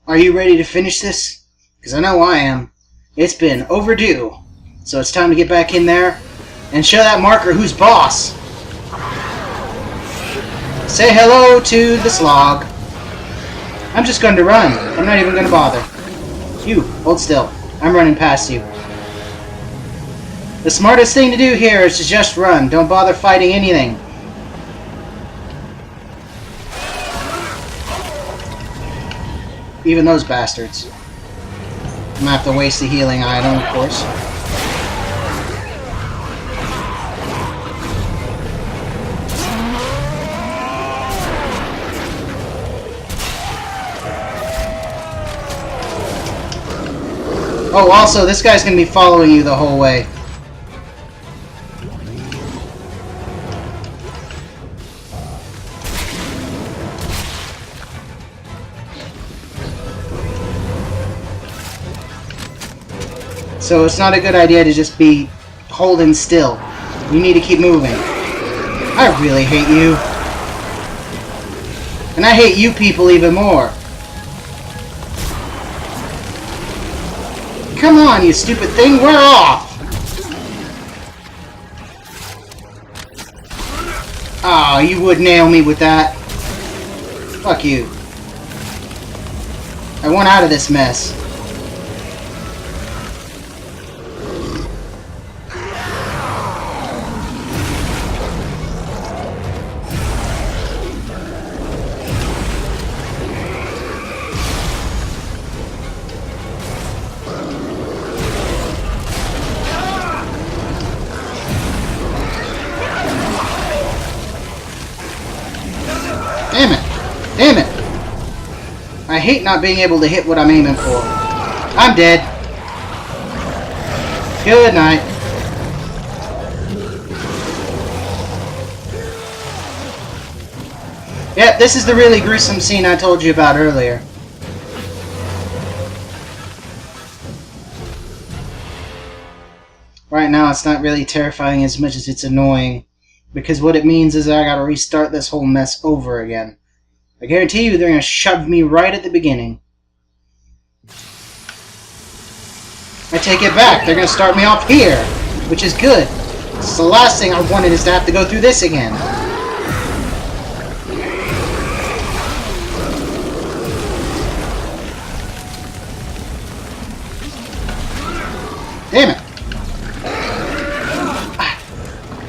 Are you ready to finish this? Because I know I am. It's been overdue. So it's time to get back in there and show that marker who's boss. Say hello to the slog. I'm just going to run. I'm not even going to bother. You, hold still. I'm running past you. The smartest thing to do here is to just run. Don't bother fighting anything. Even those bastards. I'm gonna have to waste the healing item, of course. Oh, also, this guy's gonna be following you the whole way. So it's not a good idea to just be holding still. You need to keep moving. I really hate you. And I hate you people even more. Come on, you stupid thing, we're off! Oh, you would nail me with that. Fuck you. I want out of this mess. Damn it! Damn it! I hate not being able to hit what I'm aiming for. I'm dead. Good night. Yep, this is the really gruesome scene I told you about earlier. Right now it's not really terrifying as much as it's annoying. Because what it means is that I gotta restart this whole mess over again. I guarantee you they're gonna shove me right at the beginning. I take it back. They're gonna start me off here. Which is good. It's the last thing I wanted is to have to go through this again. Damn it.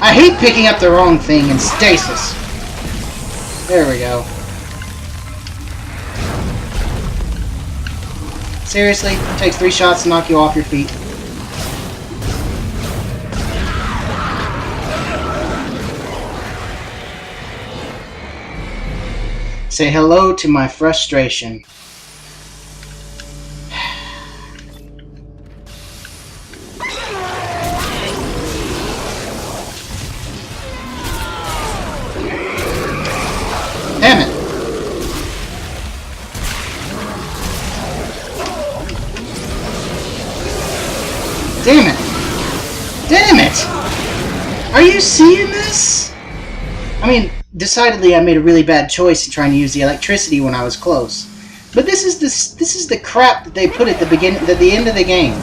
I hate picking up the wrong thing in stasis. There we go. Seriously? It takes 3 shots to knock you off your feet. Say hello to my frustration. Damn it! Damn it! Damn it! Are you seeing this? I mean, decidedly I made a really bad choice in trying to use the electricity when I was close. But this is the crap that they put at the end of the game.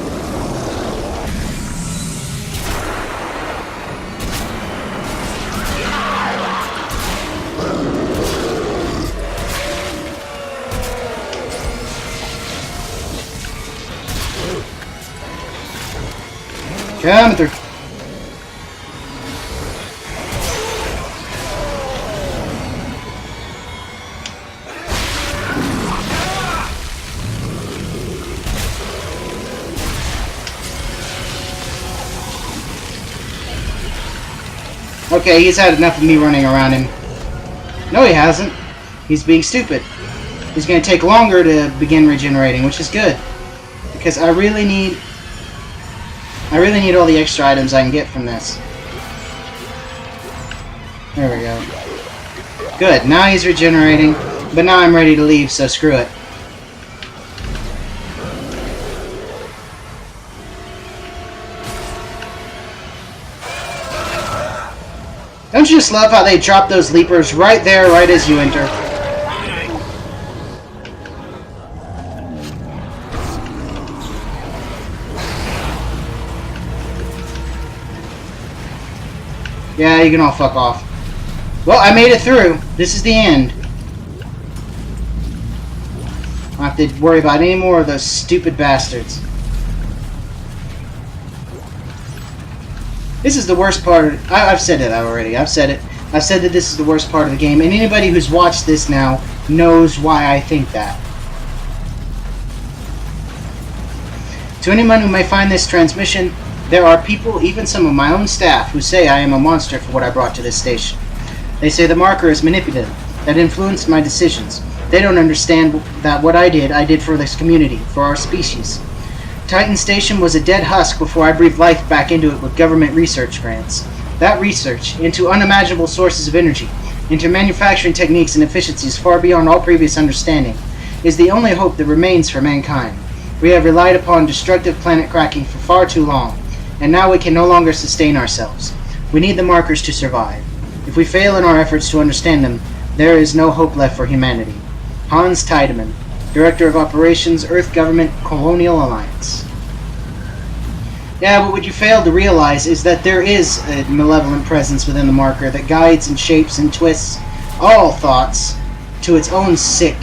Coming through. Okay, he's had enough of me running around him. No, he hasn't. He's being stupid. He's going to take longer to begin regenerating, which is good. Because I really need all the extra items I can get from this. There we go. Good, now he's regenerating, but now I'm ready to leave, so screw it. Don't you just love how they drop those leapers right there, right as you enter? Yeah, you can all fuck off. Well, I made it through. This is the end. I don't have to worry about any more of those stupid bastards. This is the worst part. I've said it already. I've said it. I've said that this is the worst part of the game, and anybody who's watched this now knows why I think that. To anyone who may find this transmission, there are people, even some of my own staff, who say I am a monster for what I brought to this station. They say the marker is manipulative, that influenced my decisions. They don't understand that what I did for this community, for our species. Titan Station was a dead husk before I breathed life back into it with government research grants. That research, into unimaginable sources of energy, into manufacturing techniques and efficiencies far beyond all previous understanding, is the only hope that remains for mankind. We have relied upon destructive planet cracking for far too long, and now we can no longer sustain ourselves. We need the markers to survive. If we fail in our efforts to understand them, there is no hope left for humanity. Hans Tiedemann, Director of Operations, Earth Government Colonial Alliance. Yeah, but what you fail to realize is that there is a malevolent presence within the marker that guides and shapes and twists all thoughts to its own sick,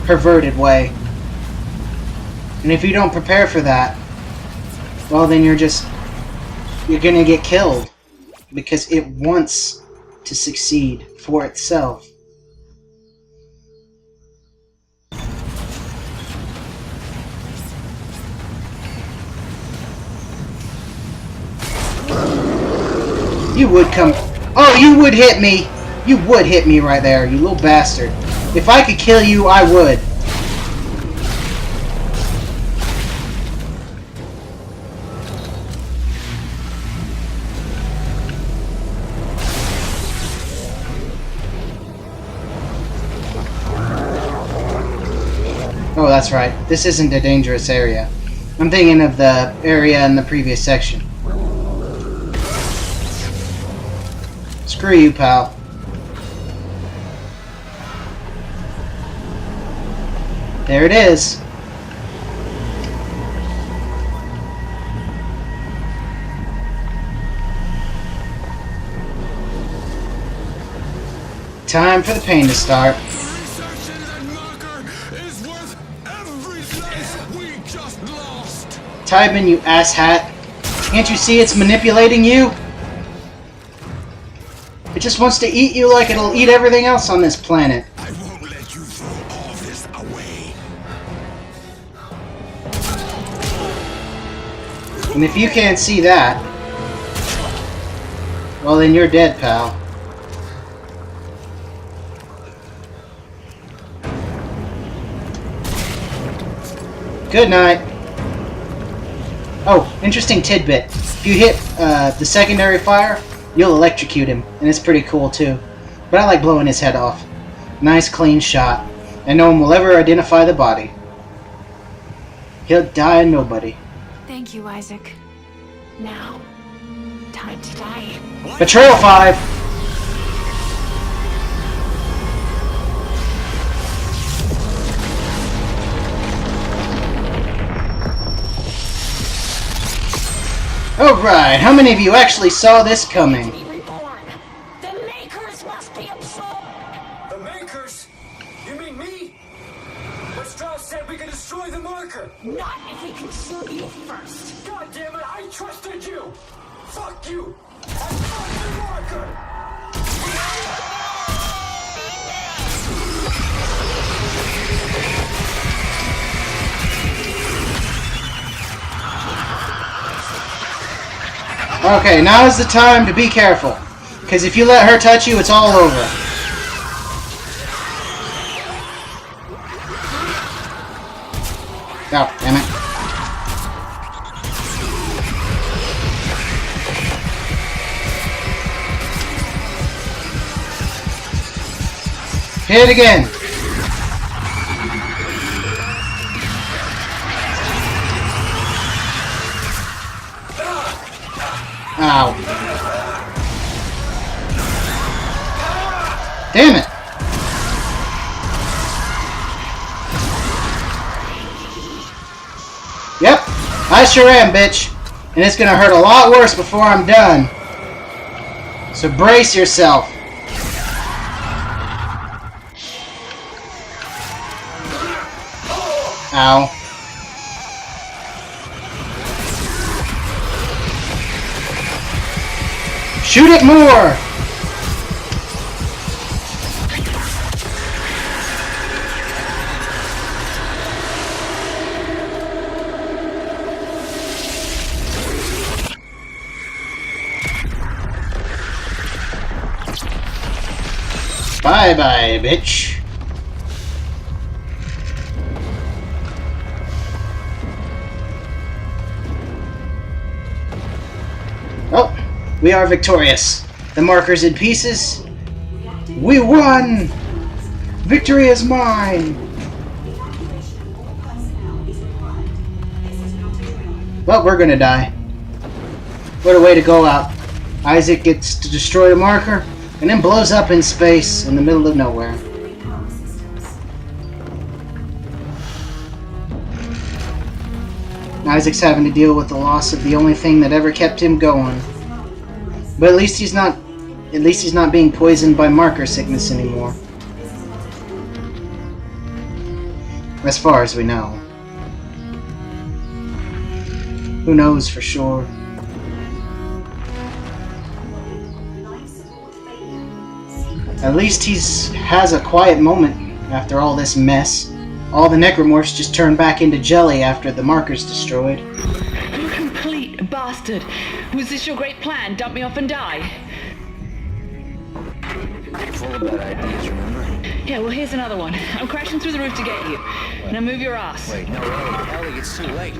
perverted way. And if you don't prepare for that, well, then you're gonna get killed because it wants to succeed for itself. You would come... Oh, you would hit me! You would hit me right there, you little bastard. If I could kill you, I would. Oh, that's right. This isn't a dangerous area. I'm thinking of the area in the previous section. Screw you, pal. There it is. Time for the pain to start. Tiedemann, you asshat. Can't you see it's manipulating you? It just wants to eat you like it'll eat everything else on this planet. I won't let you throw all this away. And if you can't see that, well then you're dead, pal. Good night. Oh, interesting tidbit. If you hit the secondary fire, you'll electrocute him, and it's pretty cool too. But I like blowing his head off. Nice clean shot, and no one will ever identify the body. He'll die a nobody. Thank you, Isaac. Now, time to die. Betrayal 5! Alright, how many of you actually saw this coming? The Makers must be absorbed. The Makers? You mean me? But Strauss said we could destroy the marker. Not if we can shoot you first. God damn it, I trusted you! Fuck you! I fucked the marker! Okay, now is the time to be careful. Because if you let her touch you, it's all over. Oh, damn it. Hit it again. Ow. Damn it. Yep, I sure am, bitch. And it's gonna hurt a lot worse before I'm done. So brace yourself. Ow. Shoot it more! Bye-bye, bitch. Oh, we are victorious. The marker's in pieces. We won! Victory is mine! Well, we're gonna die. What a way to go out. Isaac gets to destroy the marker, and then blows up in space in the middle of nowhere. Isaac's having to deal with the loss of the only thing that ever kept him going. But at least he's not being poisoned by marker sickness anymore. As far as we know. Who knows for sure? At least has a quiet moment after all this mess. All the necromorphs just turned back into jelly after the marker's destroyed. You complete bastard! Was this your great plan? Dump me off and die? Full of bad ideas, remember? Yeah, well here's another one. I'm crashing through the roof to get you. Now move your ass. Wait, no, Ellie, it's too late.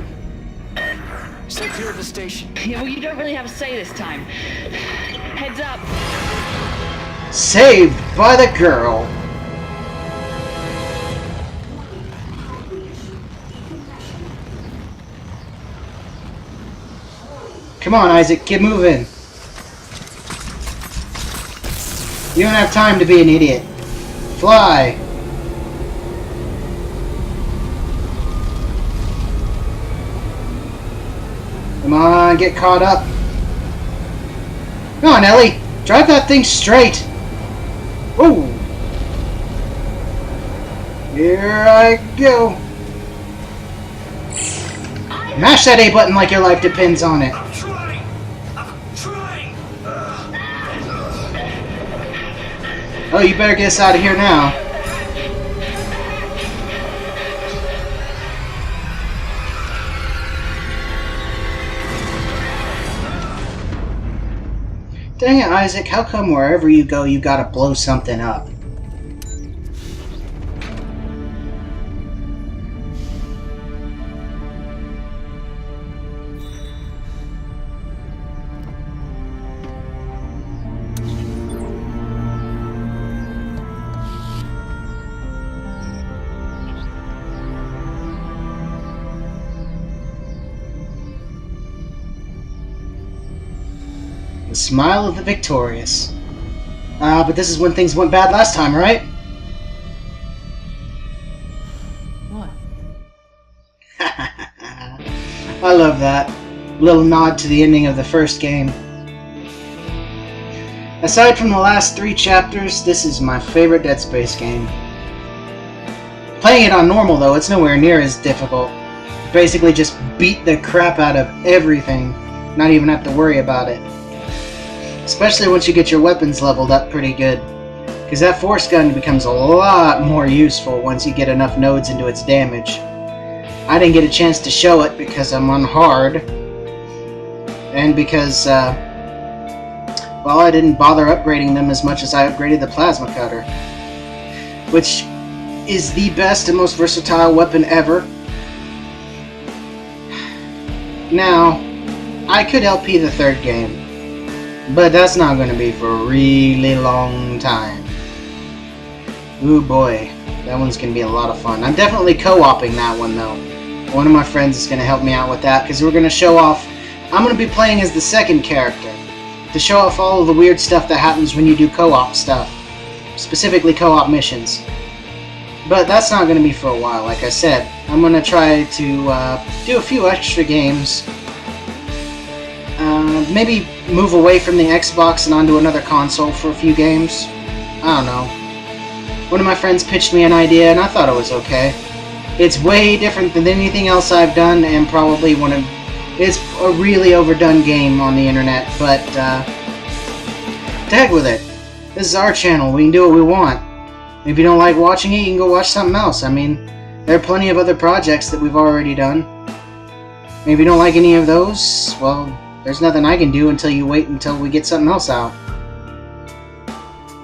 Stay clear of the station. Yeah, well you don't really have a say this time. Heads up. Saved by the girl. Come on, Isaac, get moving. You don't have time to be an idiot. Fly. Come on, get caught up. Come on, Ellie. Drive that thing straight. Whoa. Here I go. Mash that A button like your life depends on it. I'm trying! I'm trying! Oh, you better get us out of here now. Dang it, Isaac, how come wherever you go you gotta blow something up? The smile of the victorious. But this is when things went bad last time, right? What? I love that. Little nod to the ending of the first game. Aside from the last 3 chapters, this is my favorite Dead Space game. Playing it on normal, though, it's nowhere near as difficult. Basically just beat the crap out of everything. Not even have to worry about it. Especially once you get your weapons leveled up pretty good. Because that force gun becomes a lot more useful once you get enough nodes into its damage. I didn't get a chance to show it because I'm on hard. And because, well, I didn't bother upgrading them as much as I upgraded the plasma cutter. Which is the best and most versatile weapon ever. Now, I could LP the 3rd game. But that's not going to be for a really long time. Ooh boy, that one's going to be a lot of fun. I'm definitely co-oping that one though. One of my friends is going to help me out with that because we're going to show off... I'm going to be playing as the 2nd character to show off all of the weird stuff that happens when you do co-op stuff. Specifically co-op missions. But that's not going to be for a while, like I said. I'm going to try to do a few extra games. maybe move away from the Xbox and onto another console for a few games. I don't know. One of my friends pitched me an idea, and I thought it was okay. It's way different than anything else I've done, and probably it's a really overdone game on the internet, but, to heck with it. This is our channel, we can do what we want. If you don't like watching it, you can go watch something else. I mean, there are plenty of other projects that we've already done. And if you don't like any of those, well, there's nothing I can do until you wait until we get something else out.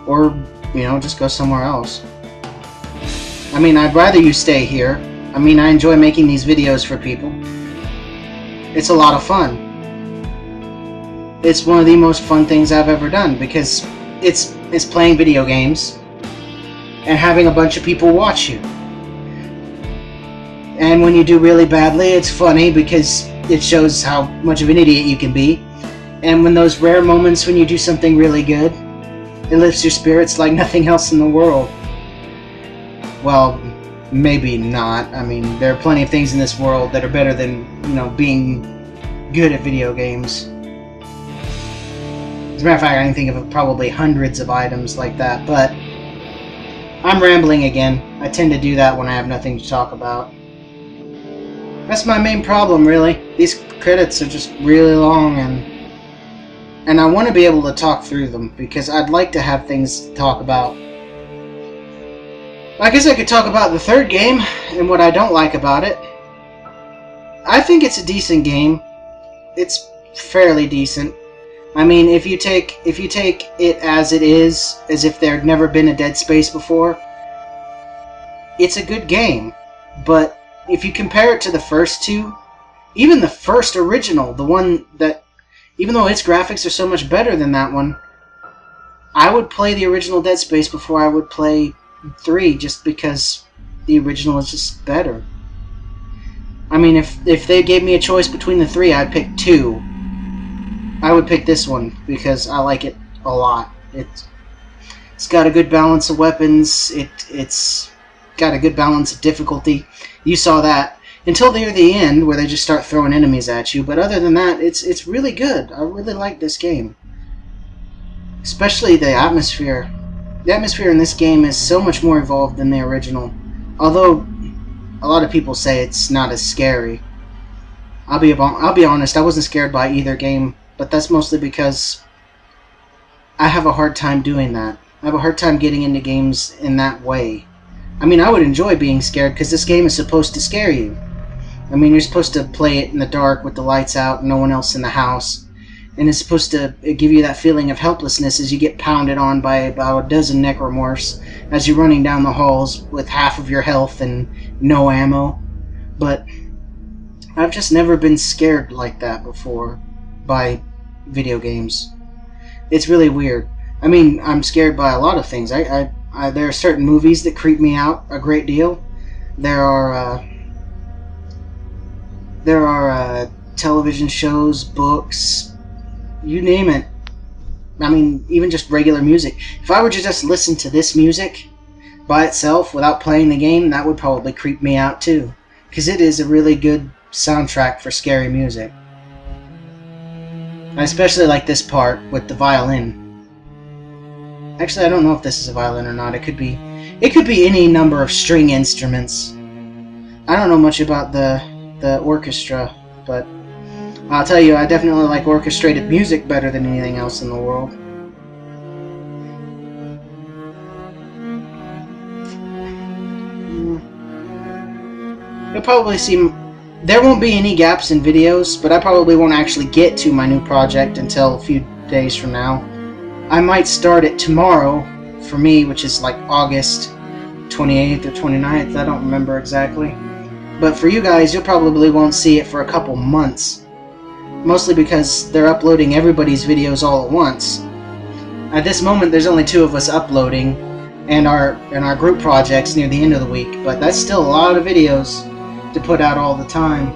Or, just go somewhere else. I mean, I'd rather you stay here. I mean, I enjoy making these videos for people. It's a lot of fun. It's one of the most fun things I've ever done, because it's playing video games and having a bunch of people watch you. And when you do really badly, it's funny because it shows how much of an idiot you can be. And when those rare moments when you do something really good, it lifts your spirits like nothing else in the world. Well, maybe not. I mean, there are plenty of things in this world that are better than, being good at video games. As a matter of fact, I can think of probably hundreds of items like that, but I'm rambling again. I tend to do that when I have nothing to talk about. That's my main problem, really. These credits are just really long, and I want to be able to talk through them, because I'd like to have things to talk about. I guess I could talk about the third game, and what I don't like about it. I think it's a decent game. It's fairly decent. I mean, if you take it as it is, as if there had never been a Dead Space before, it's a good game. But if you compare it to the first two, even the first original, the one that, even though its graphics are so much better than that one, I would play the original Dead Space before I would play 3, just because the original is just better. I mean, if they gave me a choice between the 3, I'd pick 2. I would pick this one because I like it a lot. It's got a good balance of weapons. It's got a good balance of difficulty. You saw that until near the end, where they just start throwing enemies at you. But other than that, it's really good. I really like this game, especially the atmosphere. The atmosphere in this game is so much more evolved than the original. Although a lot of people say it's not as scary. I'll be honest. I wasn't scared by either game. But that's mostly because I have a hard time doing that. I have a hard time getting into games in that way. I mean, I would enjoy being scared because this game is supposed to scare you. I mean, you're supposed to play it in the dark with the lights out and no one else in the house. And it's supposed to give you that feeling of helplessness as you get pounded on by about a dozen necromorphs as you're running down the halls with half of your health and no ammo. But I've just never been scared like that before by video games. It's really weird. I mean, I'm scared by a lot of things. There are certain movies that creep me out a great deal. There are television shows, books, you name it. I mean, even just regular music. If I were to just listen to this music by itself without playing the game, that would probably creep me out too, because it is a really good soundtrack for scary music. I especially like this part with the violin. Actually, I don't know if this is a violin or not. It could be any number of string instruments. I don't know much about the orchestra, but I'll tell you, I definitely like orchestrated music better than anything else in the world. You'll probably see. There won't be any gaps in videos, but I probably won't actually get to my new project until a few days from now. I might start it tomorrow, for me, which is like August 28th or 29th, I don't remember exactly. But for you guys, you probably won't see it for a couple months. Mostly because they're uploading everybody's videos all at once. At this moment, there's only 2 of us uploading, and our group project's near the end of the week, but that's still a lot of videos to put out all the time.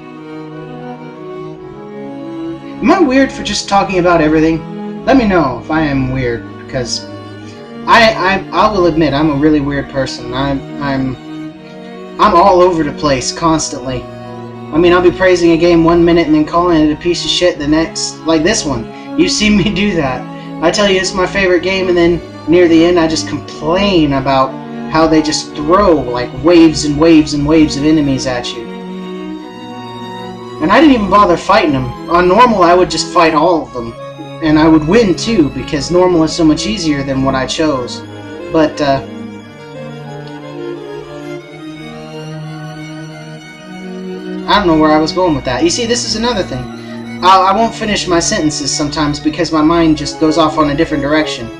Am I weird for just talking about everything? Let me know if I am weird, because I will admit I'm a really weird person. I'm all over the place constantly. I mean, I'll be praising a game one minute and then calling it a piece of shit the next, like this one. You've seen me do that. I tell you it's my favorite game, and then near the end I just complain about how they just throw like waves and waves and waves of enemies at you. And I didn't even bother fighting them. On normal I would just fight all of them. And I would win too, because normal is so much easier than what I chose. But, I don't know where I was going with that. You see, this is another thing. I won't finish my sentences sometimes because my mind just goes off on a different direction.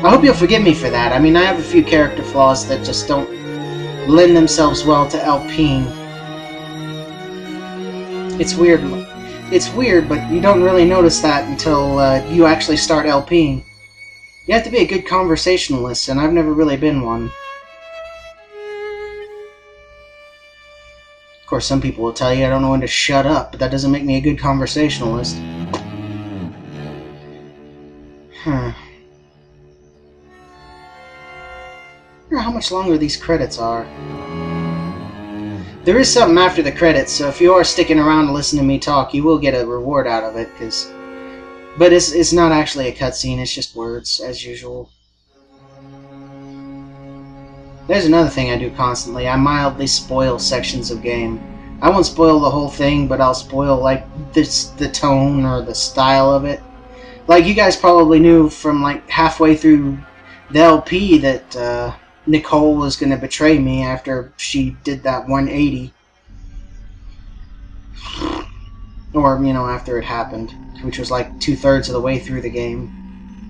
I hope you'll forgive me for that. I mean, I have a few character flaws that just don't lend themselves well to LPing. It's weird. It's weird, but you don't really notice that until you actually start LPing. You have to be a good conversationalist, and I've never really been one. Of course, some people will tell you I don't know when to shut up, but that doesn't make me a good conversationalist. I wonder how much longer these credits are. There is something after the credits, so if you are sticking around to listen to me talk, you will get a reward out of it, but it's not actually a cutscene, it's just words, as usual. There's another thing I do constantly. I mildly spoil sections of game. I won't spoil the whole thing, but I'll spoil like the tone or the style of it. Like, you guys probably knew from like halfway through the LP that Nicole was going to betray me after she did that 180. Or, you know, after it happened, which was like 2/3 of the way through the game.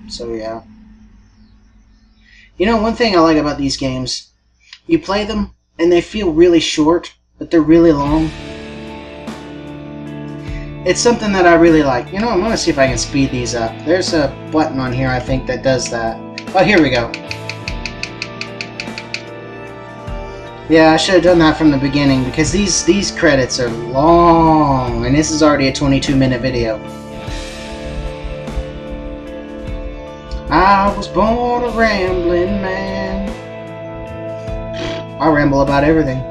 So, yeah. You know, one thing I like about these games, you play them, and they feel really short, but they're really long. It's something that I really like. You know, I'm going to see if I can speed these up. There's a button on here, I think, that does that. Oh, here we go. Yeah, I should have done that from the beginning, because these credits are long, and this is already a 22-minute video. I was born a rambling man. I ramble about everything.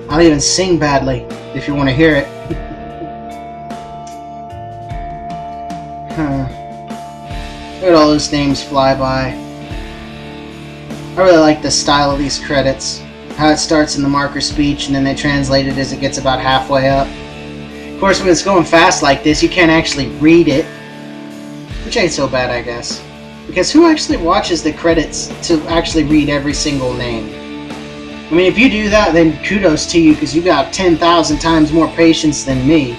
I'll even sing badly, if you want to hear it. Look at all those names fly by. I really like the style of these credits. How it starts in the marker speech, and then they translate it as it gets about halfway up. Of course, when it's going fast like this, you can't actually read it. Which ain't so bad, I guess. Because who actually watches the credits to actually read every single name? I mean, if you do that, then kudos to you, because you got 10,000 times more patience than me.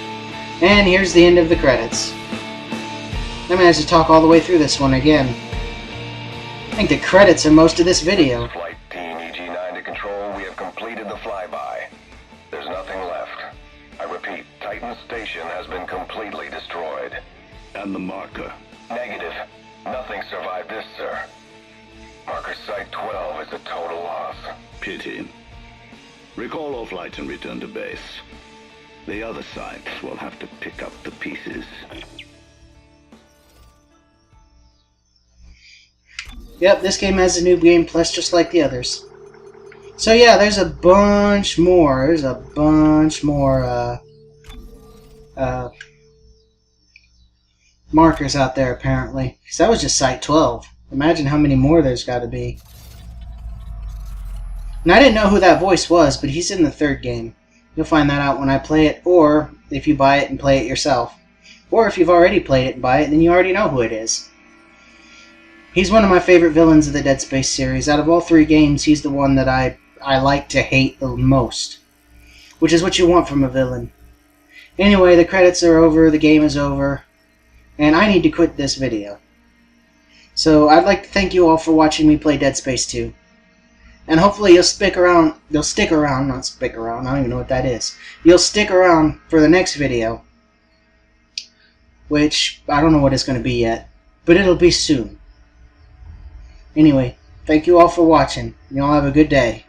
And here's the end of the credits. I managed to talk all the way through this one again. I think the credits are most of this video. Flight Team EG9 to Control, we have completed the flyby. There's nothing left. I repeat, Titan Station has been completely destroyed. And the marker? Negative. Nothing survived this, sir. Marker Site 12 is a total loss. Pity. Recall all flights and return to base. The other sites will have to pick up the pieces. Yep, this game has a new game plus just like the others. So yeah, there's a bunch more. There's a bunch more markers out there apparently. Because that was just Site 12. Imagine how many more there's got to be. And I didn't know who that voice was, but he's in the third game. You'll find that out when I play it, or if you buy it and play it yourself. Or if you've already played it and buy it, then you already know who it is. He's one of my favorite villains of the Dead Space series. Out of all three games, he's the one that I like to hate the most. Which is what you want from a villain. Anyway, the credits are over, the game is over, and I need to quit this video. So I'd like to thank you all for watching me play Dead Space 2. And hopefully you'll stick around, I don't even know what that is. You'll stick around for the next video. Which, I don't know what it's going to be yet, but it'll be soon. Anyway, thank you all for watching. You all have a good day.